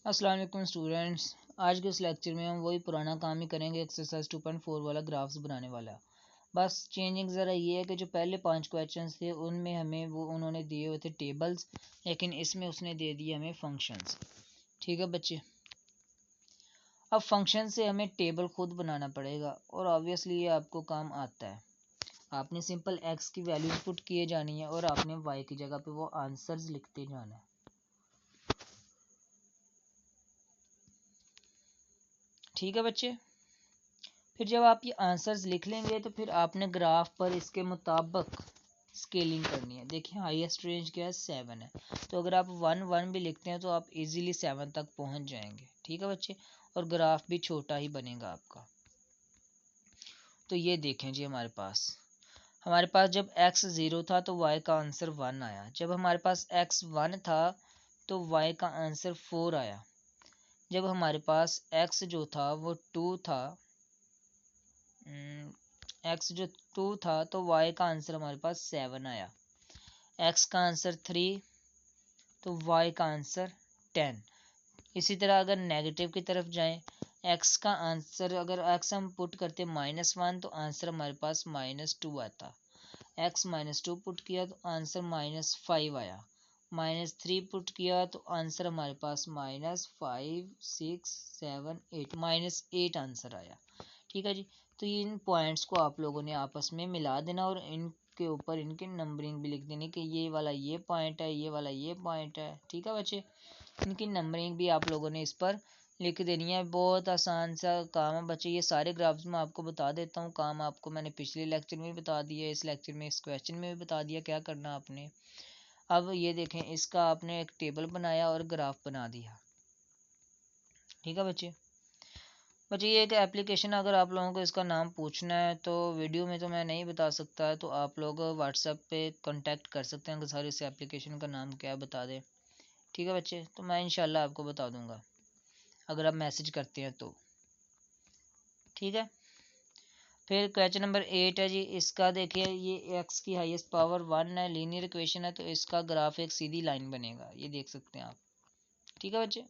अस्सलाम वालेकुम स्टूडेंट्स। आज के इस लेक्चर में हम वही पुराना काम ही करेंगे, एक्सरसाइज 2.4 वाला ग्राफ्स बनाने वाला। बस चेंजिंग ज़रा ये है कि जो पहले 5 क्वेश्चंस थे उनमें हमें वो उन्होंने दिए हुए थे टेबल्स, लेकिन इसमें उसने दे दिए हमें फंक्शंस। ठीक है बच्चे, अब फंक्शन से हमें टेबल खुद बनाना पड़ेगा और ऑब्वियसली ये आपको काम आता है। आपने सिंपल एक्स की वैल्यूज पुट किए जानी है और आपने वाई की जगह पे वो आंसर्स लिखते जाना है। ठीक है बच्चे, फिर जब आप ये आंसर्स लिख लेंगे तो फिर आपने ग्राफ पर इसके मुताबिक स्केलिंग करनी है। देखिए हाईएस्ट रेंज क्या है, 7 है, तो अगर आप 1 1 भी लिखते हैं तो आप इजीली 7 तक पहुंच जाएंगे। ठीक है बच्चे, और ग्राफ भी छोटा ही बनेगा आपका। तो ये देखें जी, हमारे पास जब x 0 था तो y का आंसर 1 आया। जब हमारे पास x 1 था तो y का आंसर 4 आया। जब हमारे पास x जो था वो 2 था, एक्स जो 2 था तो y का आंसर हमारे पास 7 आया। x का आंसर 3 तो y का आंसर 10। इसी तरह अगर नेगेटिव की तरफ जाएं, x का आंसर अगर x हम पुट करते -1 तो आंसर हमारे पास -2 आता। x -2 पुट किया तो आंसर -5 आया। -3 पुट किया तो आंसर हमारे पास -5 6 7 8 -8 आंसर आया। ठीक है जी, तो इन पॉइंट्स को आप लोगों ने आपस में मिला देना और इनके ऊपर इनकी नंबरिंग भी लिख देनी कि ये वाला ये पॉइंट है, ये वाला ये पॉइंट है। ठीक है बच्चे, इनकी नंबरिंग भी आप लोगों ने इस पर लिख देनी है। बहुत आसान सा काम है बच्चे, ये सारे ग्राफ्स मैं आपको बता देता हूँ। काम आपको मैंने पिछले लेक्चर में भी बता दिया, इस लेक्चर में इस क्वेश्चन में भी बता दिया क्या करना आपने। अब ये देखें, इसका आपने एक टेबल बनाया और ग्राफ बना दिया। ठीक है बच्चे, ये एक एप्लीकेशन, अगर आप लोगों को इसका नाम पूछना है तो वीडियो में तो मैं नहीं बता सकता है, तो आप लोग व्हाट्सएप पे कांटेक्ट कर सकते हैं कि सर इस एप्लीकेशन का नाम क्या है बता दें। ठीक है बच्चे, तो मैं इंशाल्लाह आपको बता दूंगा अगर आप मैसेज करते हैं तो। ठीक है, फिर क्वेश्चन नंबर 8 है जी, इसका देखिए ये एक्स की हाईएस्ट पावर 1 है, लीनियर इक्वेशन है, तो इसका ग्राफ एक सीधी लाइन बनेगा, ये देख सकते हैं आप। ठीक है बच्चे,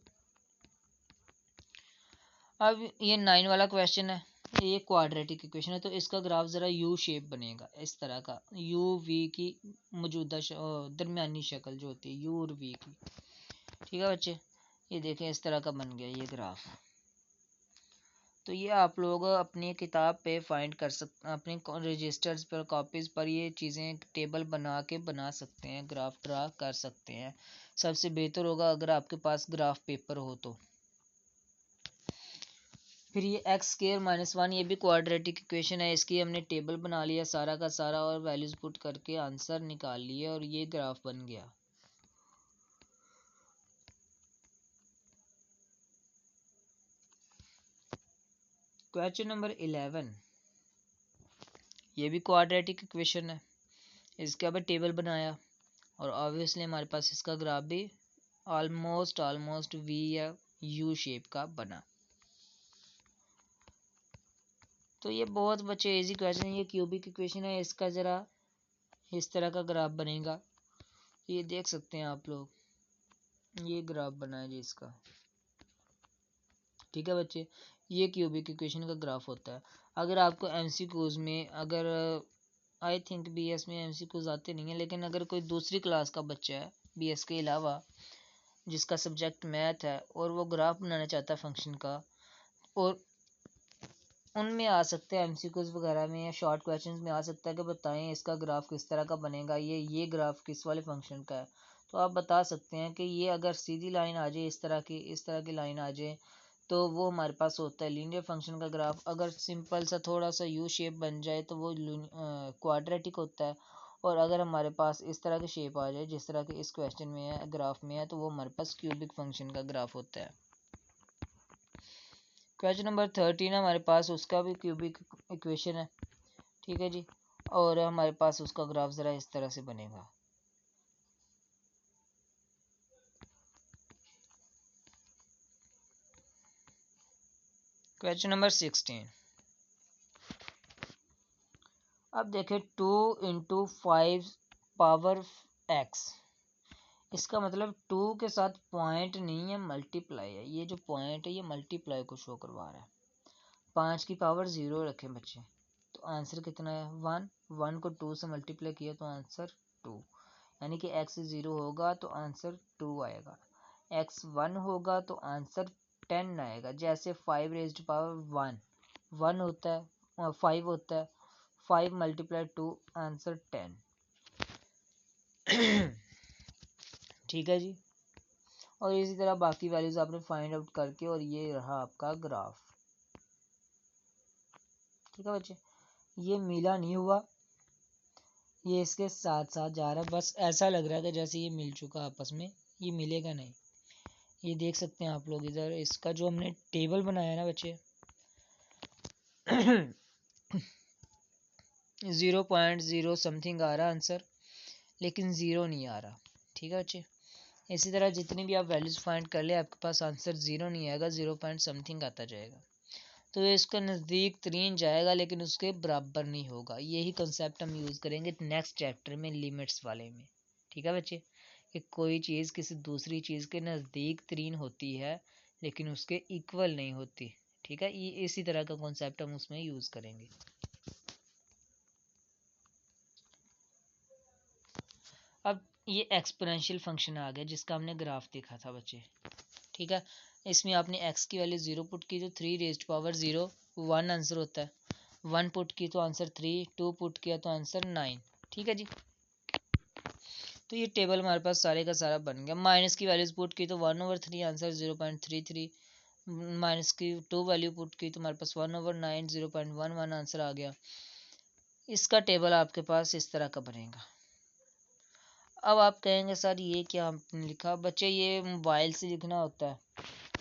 अब ये 9 वाला क्वेश्चन है, ये क्वाड्रेटिक इक्वेशन है, तो इसका ग्राफ ज़रा यू शेप बनेगा इस तरह का। यू वी की मौजूदा दरमियानी शक्ल जो होती है यू और वी की। ठीक है बच्चे, ये देखें इस तरह का बन गया ये ग्राफ। तो ये आप लोग अपनी किताब पे फाइंड कर सकते, अपने रजिस्टर्स पर कॉपीज़ पर ये चीज़ें टेबल बना के बना सकते हैं, ग्राफ ड्रा कर सकते हैं। सबसे बेहतर होगा अगर आपके पास ग्राफ पेपर हो तो। फिर ये एक्स स्केयर -1, ये भी क्वाड्रेटिक इक्वेशन है, इसकी हमने टेबल बना लिया सारा का सारा और वैल्यूज पुट करके आंसर निकाल लिए और ये ग्राफ बन गया। क्वेश्चन नंबर 11, ये भी क्वाड्रेटिक इक्वेशन है, इसका भी टेबल बनाया और ऑब्वियसली हमारे पास इसका ग्राफ भी ऑलमोस्ट वी या यू शेप का बना। तो ये बहुत बच्चे इजी क्वेश्चन है, ये क्यूबिक इक्वेशन है, इसका ज़रा इस तरह का ग्राफ बनेगा, ये देख सकते हैं आप लोग, ये ग्राफ बना है जी इसका। ठीक है बच्चे, ये क्यूबिक इक्वेशन का ग्राफ होता है। अगर आपको एमसीक्यूज में, अगर आई थिंक बीएस में एमसीक्यूज आते नहीं है, लेकिन अगर कोई दूसरी क्लास का बच्चा है बीएस के अलावा जिसका सब्जेक्ट मैथ है और वो ग्राफ बनाना चाहता है फंक्शन का, और उनमें आ सकते हैं एमसीक्यूज वगैरह में या शॉर्ट क्वेश्चंस में आ सकता है कि बताएं इसका ग्राफ किस तरह का बनेगा, ये ग्राफ किस वाले फंक्शन का है। तो आप बता सकते हैं कि ये अगर सीधी लाइन आ जाए, इस तरह की लाइन आ जाए तो वो हमारे पास होता है लीनियर फंक्शन का ग्राफ। अगर सिंपल सा थोड़ा सा यू शेप बन जाए तो वो क्वाड्रेटिक होता है, और अगर हमारे पास इस तरह की शेप आ जाए जिस तरह की इस क्वेश्चन में है, ग्राफ में है, तो वो हमारे पास क्यूबिक फंक्शन का ग्राफ होता है। क्वेश्चन नंबर 13 है हमारे पास, उसका भी क्यूबिक इक्वेशन है। ठीक है जी, और हमारे पास उसका ग्राफ ज़रा इस तरह से बनेगा। क्वेश्चन नंबर 16, अब देखें 2 × 5 पावर x, इसका मतलब 2 के साथ पॉइंट नहीं है, मल्टीप्लाई है। ये जो पॉइंट है ये मल्टीप्लाई को शो करवा रहा है। 5 की पावर 0 रखें बच्चे, तो आंसर कितना है 1। 1 को 2 से मल्टीप्लाई किया तो आंसर 2, यानी कि x 0 होगा तो आंसर 2 आएगा। x 1 होगा तो आंसर 10 आएगा। जैसे 5 रेज्ड पावर 1 होता है, 5 होता है, 5 मल्टीप्लाई 2 आंसर 10। ठीक है जी। और इसी तरह बाकी वैल्यूज आपने फाइंड आउट करके, और ये रहा आपका ग्राफ। ठीक है बच्चे, ये मिला नहीं हुआ, ये इसके साथ साथ जा रहा है। बस ऐसा लग रहा है कि जैसे ये मिल चुका आपस में, ये मिलेगा नहीं। ये देख सकते हैं आप लोग इधर, इसका जो हमने टेबल बनाया ना बच्चे 0.0 समथिंग आ रहा आंसर, लेकिन 0 नहीं आ रहा। ठीक है बच्चे, इसी तरह जितनी भी आप वैल्यूज फाइंड कर ले आपके पास आंसर 0 नहीं आएगा, 0 पॉइंट समथिंग आता जाएगा। तो ये इसका नज़दीक तरीन जाएगा लेकिन उसके बराबर नहीं होगा। यही कंसेप्ट हम यूज़ करेंगे नेक्स्ट चैप्टर में, लिमिट्स वाले में। ठीक है बच्चे, कि कोई चीज़ किसी दूसरी चीज़ के नज़दीक तरीन होती है लेकिन उसके इक्वल नहीं होती। ठीक है, ये इसी तरह का कॉन्सेप्ट हम उसमें यूज़ करेंगे। अब ये एक्सपोनेंशियल फंक्शन आ गया जिसका हमने ग्राफ देखा था बच्चे। ठीक है, इसमें आपने x की वैल्यू 0 पुट की तो 3 रेज्ड पावर 0 1 आंसर होता है। 1 पुट की तो आंसर 3, 2 पुट किया तो आंसर 9। ठीक है जी, तो ये टेबल हमारे पास सारे का सारा बन गया। माइनस की वैल्यूज पुट की तो 1/3 आंसर 0.33, माइनस की 2 वैल्यू पुट की तो हमारे पास 1/9 0.11 आंसर आ गया। इसका टेबल आपके पास इस तरह का बनेगा। अब आप कहेंगे सर ये क्या आपने लिखा? बच्चे ये मोबाइल से लिखना होता है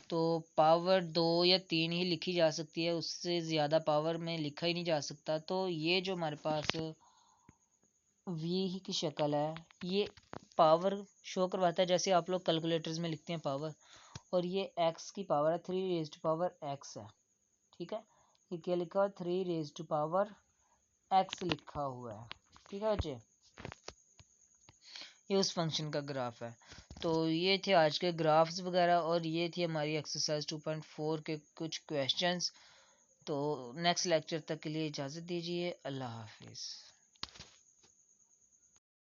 तो पावर 2 या 3 ही लिखी जा सकती है, उससे ज़्यादा पावर में लिखा ही नहीं जा सकता। तो ये जो हमारे पास v की शक्ल है, ये पावर शो करवाता है जैसे आप लोग कैलकुलेटर्स में लिखते हैं पावर, और ये x की पावर है 3 रेज्ड पावर x है। ठीक है, ये क्या लिखा हुआ है 3 रेज्ड पावर x लिखा हुआ है। ठीक है बच्चे, ये उस फंक्शन का ग्राफ है। तो ये थे आज के ग्राफ्स वगैरह, और ये थी हमारी एक्सरसाइज 2.4 के कुछ क्वेश्चंस। तो नेक्स्ट लेक्चर तक के लिए इजाज़त दीजिए। अल्लाह हाफिज़।